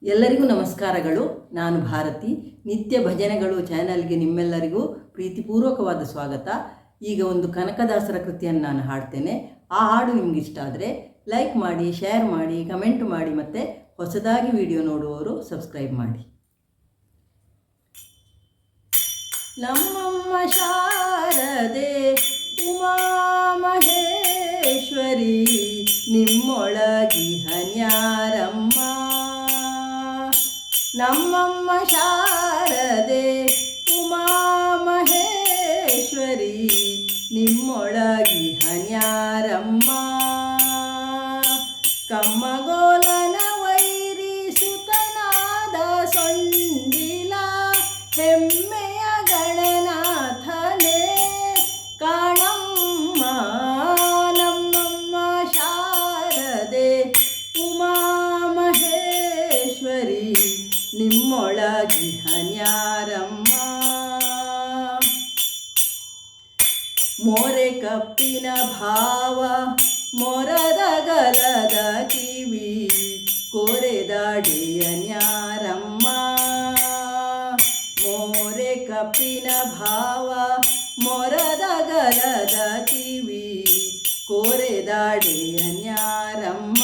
ಎಲ್ಲರಿಗೂ ನಮಸ್ಕಾರಗಳು. ನಾನು ಭಾರತಿ. ನಿತ್ಯ ಭಜನೆಗಳು ಚಾನೆಲ್ಗೆ ನಿಮ್ಮೆಲ್ಲರಿಗೂ ಪ್ರೀತಿಪೂರ್ವಕವಾದ ಸ್ವಾಗತ. ಈಗ ಒಂದು ಕನಕದಾಸರ ಕೃತಿಯನ್ನು ನಾನು ಹಾಡ್ತೇನೆ. ಆ ಹಾಡು ನಿಮ್ಗೆ ಇಷ್ಟ ಆದರೆ ಲೈಕ್ ಮಾಡಿ, ಶೇರ್ ಮಾಡಿ, ಕಮೆಂಟ್ ಮಾಡಿ, ಮತ್ತು ಹೊಸದಾಗಿ ವಿಡಿಯೋ ನೋಡುವವರು ಸಬ್ಸ್ಕ್ರೈಬ್ ಮಾಡಿ. ನಮ್ಮಮ್ಮ ಶಾರದೆ ಉಮಾ ಮಹೇಶ್ವರಿ ನಿಮ್ಮೊಳಗಿಹನ್ಯಾರಮ್ಮ. ನಮ್ಮಮ್ಮ ಶಾರದೆ ಉಮಾ ಮಹೇಶ್ವರಿ ನಿಮ್ಮೊಳಗಿಹನ್ಯಾರಮ್ಮ. ಕಮ್ಮಗೋಲನ ವೈರಿ ಸುತನಾದ ಸೊಂಡಿಲ ಹೆಮ್ಮೆಯ ಗಣನಾಥನೇ ಕಾಣಮ್ಮ. ನಮ್ಮಮ್ಮ ಶಾರದೆ ಉಮಾ ಮಹೇಶ್ವರಿ ನಿಮ್ಮೊಳಗಿಹನ್ಯಾರಮ್ಮ. ಮೋರೆ ಕಪ್ಪಿನ ಭಾವ ಮೊರದಗಲದ ಕಿವಿ ಕೋರೆದಾಡಿಯನ್ಯಾರಮ್ಮ. ಮೋರೆ ಕಪ್ಪಿನ ಭಾವ ಮೊರದಗಲದ ಕಿವಿ ಕೋರೆದಾಡಿಯನ್ಯಾರಮ್ಮ.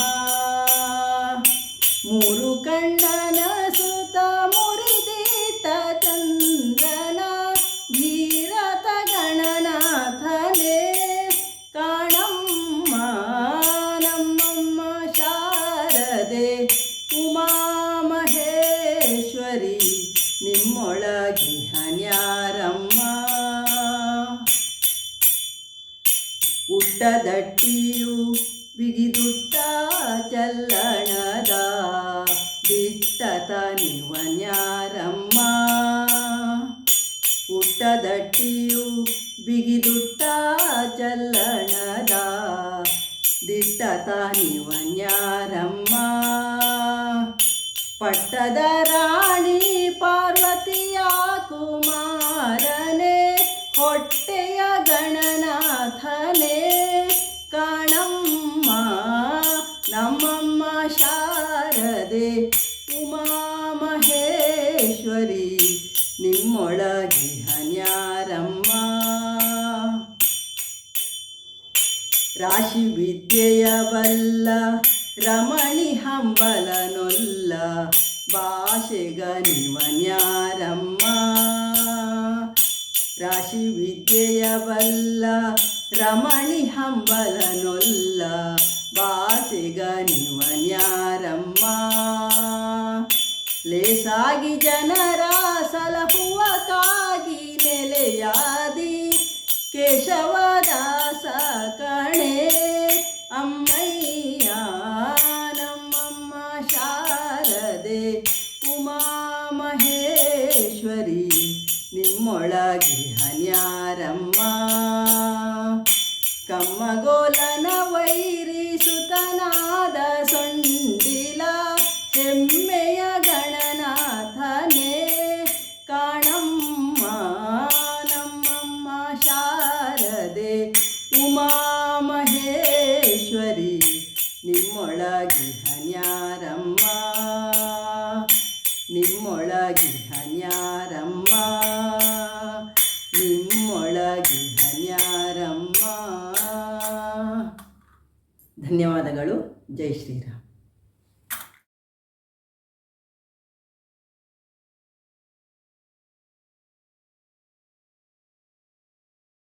ಮೂರು ಕಣ್ಣನ ಸುತ ಮುರಿದಿಟ್ಟ ಚಂದ್ರನ ಧೀರತ ಗಣನಾಥನೇ ಕಾಣಮ್ಮ. ನಮ್ಮಮ್ಮ ಶಾರದೆ ಉಮಾ ಮಹೇಶ್ವರಿ ನಿಮ್ಮೊಳಗಿಹನ್ಯಾರಮ್ಮ. ಉಟ್ಟದಟ್ಟಿಯು ಬಿಗಿದುಟ್ಟ ಚಲ್ಲಣದ ದಿಟ್ಟತ ನಿವನ್ಯಾರಮ್ಮ. ಉಟ್ಟದಟ್ಟಿಯು ಬಿಗಿದುಟ್ಟ ಚಲ್ಲಣದ ದಿಟ್ಟತ ನಿವನ್ಯಾರಮ್ಮ. ಪಟ್ಟದ ರಾಣಿ ಪಾರ್ವತಿಯ ಕುಮಾರನೇ ಹೊಟ್ಟೆಯ ಗಣನಾಥನೇ ಕಾಣಮ್ಮ. ನಮ್ಮಮ್ಮ ಶಾರದೆ ಉಮಾ ಮಹೇಶ್ವರಿ ನಿಮ್ಮೊಳಗಿಹನ್ಯಾರಮ್ಮ. ರಾಶಿ ವಿದ್ಯೆಯ ಬಲ್ಲ ರಮಣಿ ಹಂಬಲನೊಲ್ಲ ಭಾಷೆಗ ನಿವನ್ಯಾರಮ್ಮ. ರಾಶಿ ವಿದ್ಯೆಯ ಬಲ್ಲ ರಮಣಿ ಹಂಬಲನೊಲ್ಲ ಭಾಷೆಗ ನಿವನ್ಯಾರಮ್ಮ. ಲೇಸಾಗಿ ಜನರ ಸಲಹುವಕ್ಕಾಗಿ ನೆಲೆಯಾದಿ ಕೇಶವದಾಸ ಕಣೆ ಅಮ್ಮಯ್ಯ. ನಮ್ಮಮ್ಮ ಶಾರದೆ ಉಮಾ ಮಹೇಶ್ವರಿ ನಿಮ್ಮೊಳಗಿಹನ್ಯಾರಮ್ಮ. ಕಮ್ಮಗೋಲನ ವೈರಿ ಸುತನಾದ ಸೊಂಡಿಲ ಹೆಮ್ಮೆಯ ಗಣನಾಥನೇ ಕಾಣಮ್ಮ. ನಮ್ಮಮ್ಮ ಶಾರದೆ ಉಮಾ ಮಹೇಶ್ವರಿ ನಿಮ್ಮೊಳಗಿಹನ್ಯಾರಮ್ಮ. ನಿಮ್ಮೊಳಗಿಹನ್ಯಾರಮ್ಮ. ನಿಮ್ಮೊಳಗಿಹನ್ಯಾರಮ್ಮ. ಧನ್ಯವಾದಗಳು. ಜೈ ಶ್ರೀರಾಮ್.